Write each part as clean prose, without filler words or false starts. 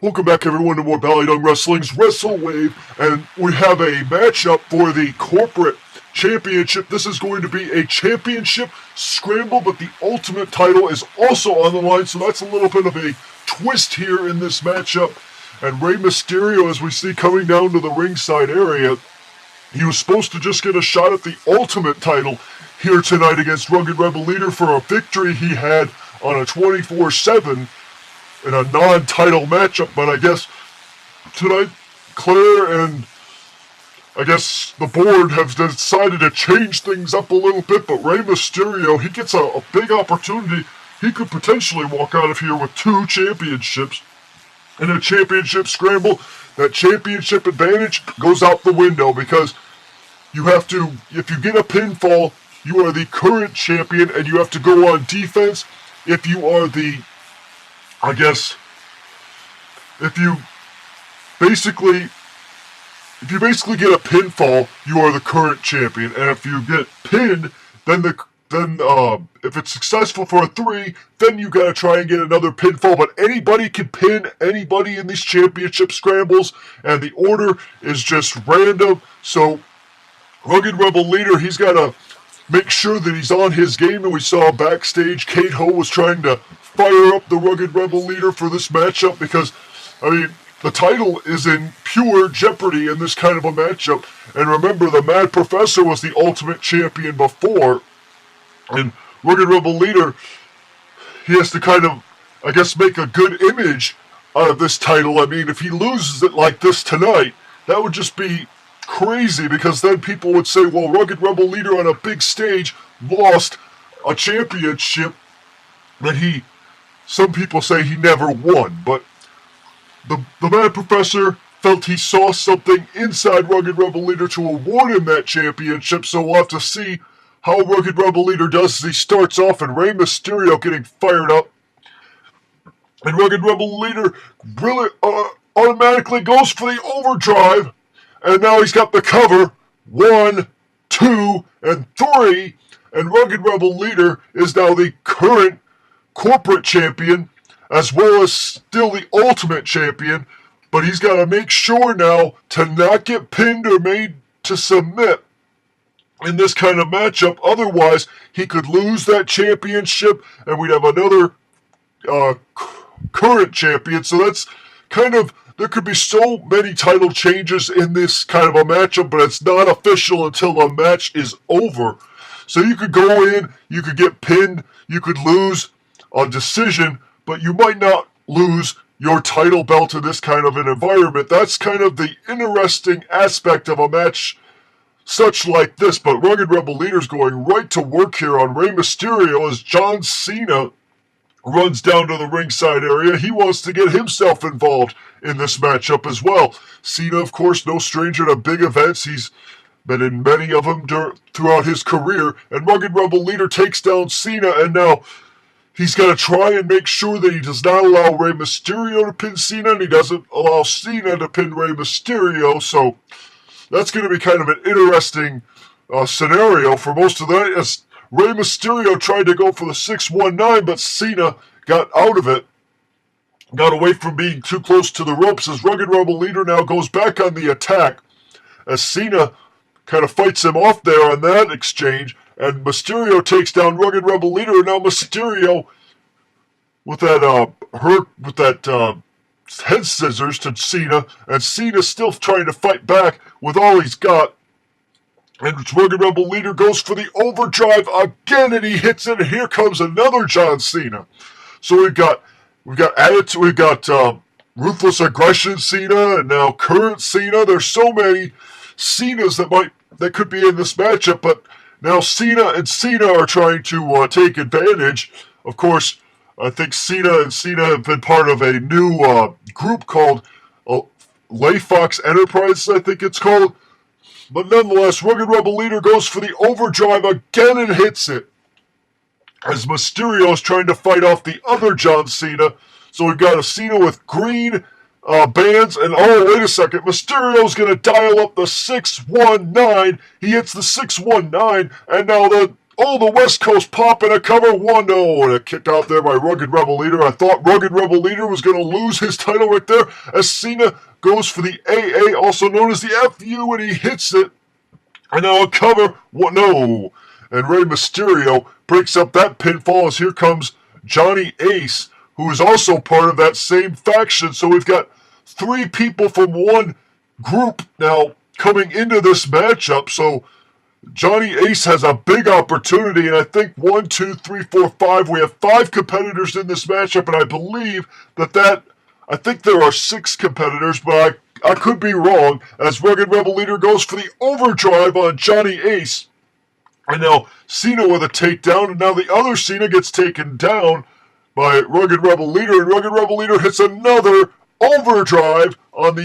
Welcome back, everyone, to more BallyDung Wrestling's WrestleWave, and we have a matchup for the corporate championship. This is going to be a championship scramble, but the ultimate title is also on the line, so that's a little bit of a twist here in this matchup. And Rey Mysterio, as we see coming down to the ringside area, he was supposed to just get a shot at the ultimate title here tonight against Rugged Rebel Leader for a victory he had on a 24/7 in a non-title matchup, but I guess tonight Claire and I guess the board have decided to change things up a little bit. But Rey Mysterio, he gets a big opportunity. He could potentially walk out of here with 2 championships in a championship scramble. That championship advantage goes out the window because you have to, if you get a pinfall, you are the current champion and you have to go on defense. If you are the if you basically get a pinfall, you are the current champion. And if you get pinned, then if it's successful for a 3, then you gotta try and get another pinfall. But anybody can pin anybody in these championship scrambles, and the order is just random. So Rugged Rebel Leader, he's gotta make sure that he's on his game. And we saw backstage Kate Ho was trying to fire up the Rugged Rebel Leader for this matchup because, I mean, the title is in pure jeopardy in this kind of a matchup. And remember, the Mad Professor was the Ultimate Champion before. And Rugged Rebel Leader, he has to kind of, I guess, make a good image out of this title. I mean, if he loses it like this tonight, that would just be crazy because then people would say, well, Rugged Rebel Leader on a big stage lost a championship that some people say he never won. But the Mad Professor felt he saw something inside Rugged Rebel Leader to award him that championship, so we'll have to see how Rugged Rebel Leader does as he starts off, and Rey Mysterio getting fired up. And Rugged Rebel Leader really automatically goes for the overdrive, and now he's got the cover. 1, 2, and 3, and Rugged Rebel Leader is now the current corporate champion, as well as still the ultimate champion, but he's got to make sure now to not get pinned or made to submit in this kind of matchup. Otherwise, he could lose that championship, and we'd have another current champion. So that's kind of, there could be so many title changes in this kind of a matchup, but it's not official until the match is over. So you could go in, you could get pinned, you could lose a decision, but you might not lose your title belt in this kind of an environment. That's kind of the interesting aspect of a match such like this. But Rugged Rebel Leader's going right to work here on Rey Mysterio as John Cena runs down to the ringside area. He wants to get himself involved in this matchup as well. Cena, of course, no stranger to big events. He's been in many of them throughout his career. And Rugged Rebel Leader takes down Cena, and now he's got to try and make sure that he does not allow Rey Mysterio to pin Cena, and he doesn't allow Cena to pin Rey Mysterio. So that's going to be kind of an interesting scenario for most of the night, as Rey Mysterio tried to go for the 619, but Cena got out of it, got away from being too close to the ropes, as Rugged Rebel Leader now goes back on the attack, as Cena kind of fights him off there on that exchange. And Mysterio takes down Rugged Rebel Leader, and now Mysterio with that head scissors to Cena, and Cena's still trying to fight back with all he's got. And Rugged Rebel Leader goes for the overdrive again, and he hits it. And here comes another John Cena. So we've got attitude, we've got ruthless aggression Cena, and now current Cena. There's so many Cenas that could be in this matchup, but now Cena and Cena are trying to take advantage. Of course, I think Cena and Cena have been part of a new group called Lay Fox Enterprises, I think it's called. But nonetheless, Rugged Rebel Leader goes for the overdrive again and hits it, as Mysterio is trying to fight off the other John Cena. So we've got a Cena with green bands, and oh, wait a second, Mysterio's going to dial up the 619. He hits the 619, and now the Oh, the West Coast pop and a cover 1-0, and a kick out there by Rugged Rebel Leader. I thought Rugged Rebel Leader was going to lose his title right there as Cena goes for the AA, also known as the FU, and he hits it. And now a cover 1-0, and Rey Mysterio breaks up that pinfall as here comes Johnny Ace, who is also part of that same faction. So we've got 3 people from one group now coming into this matchup. So Johnny Ace has a big opportunity, and I think 1, 2, 3, 4, 5. We have 5 competitors in this matchup, and I believe I think there are 6 competitors, but I could be wrong, as Rugged Rebel Leader goes for the overdrive on Johnny Ace. And now Cena with a takedown, and now the other Cena gets taken down by Rugged Rebel Leader, and Rugged Rebel Leader hits another overdrive on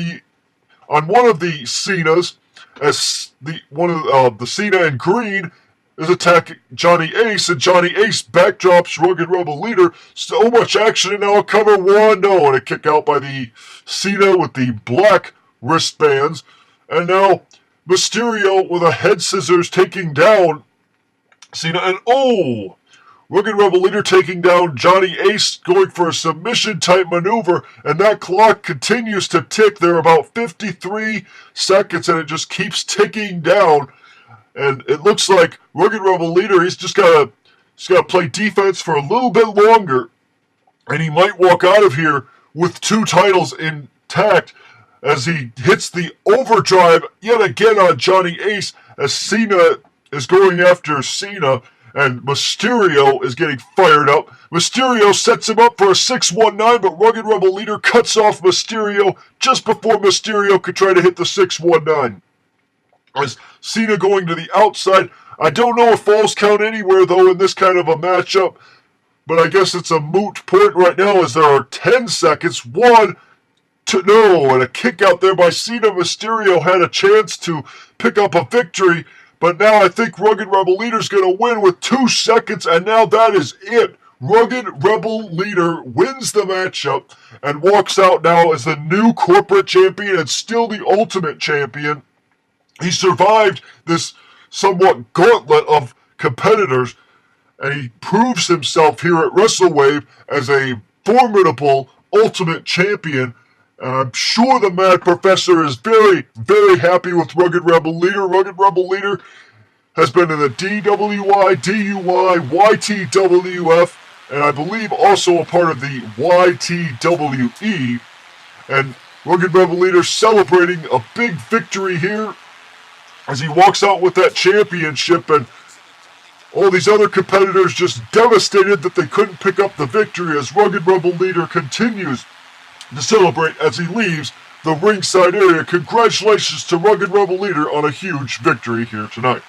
one of the Cenas, as one of the Cena in green is attacking Johnny Ace, and Johnny Ace backdrops Rugged Rebel Leader. So much action, and now a cover 1-0, and a kick out by the Cena with the black wristbands. And now Mysterio with a head scissors taking down Cena, and Rugged Rebel Leader taking down Johnny Ace, going for a submission-type maneuver, and that clock continues to tick. There are about 53 seconds, and it just keeps ticking down. And it looks like Rugged Rebel Leader, he's got to play defense for a little bit longer, and he might walk out of here with 2 titles intact as he hits the overdrive yet again on Johnny Ace, as Cena is going after Cena, and Mysterio is getting fired up. Mysterio sets him up for a 619, but Rugged Rebel Leader cuts off Mysterio just before Mysterio could try to hit the 619. As Cena going to the outside. I don't know if falls count anywhere, though, in this kind of a matchup, but I guess it's a moot point right now as there are 10 seconds. 1, 2, no, and a kick out there by Cena. Mysterio had a chance to pick up a victory, but now I think Rugged Rebel Leader's going to win with 2 seconds, and now that is it. Rugged Rebel Leader wins the matchup and walks out now as the new corporate champion and still the Ultimate Champion. He survived this somewhat gauntlet of competitors, and he proves himself here at WrestleWave as a formidable Ultimate Champion. And I'm sure the Mad Professor is very, very happy with Rugged Rebel Leader. Rugged Rebel Leader has been in the DWI, DUI, YTWF, and I believe also a part of the YTWE. And Rugged Rebel Leader celebrating a big victory here as he walks out with that championship, and all these other competitors just devastated that they couldn't pick up the victory, as Rugged Rebel Leader continues to celebrate as he leaves the ringside area. Congratulations to Rugged Rebel Leader on a huge victory here tonight.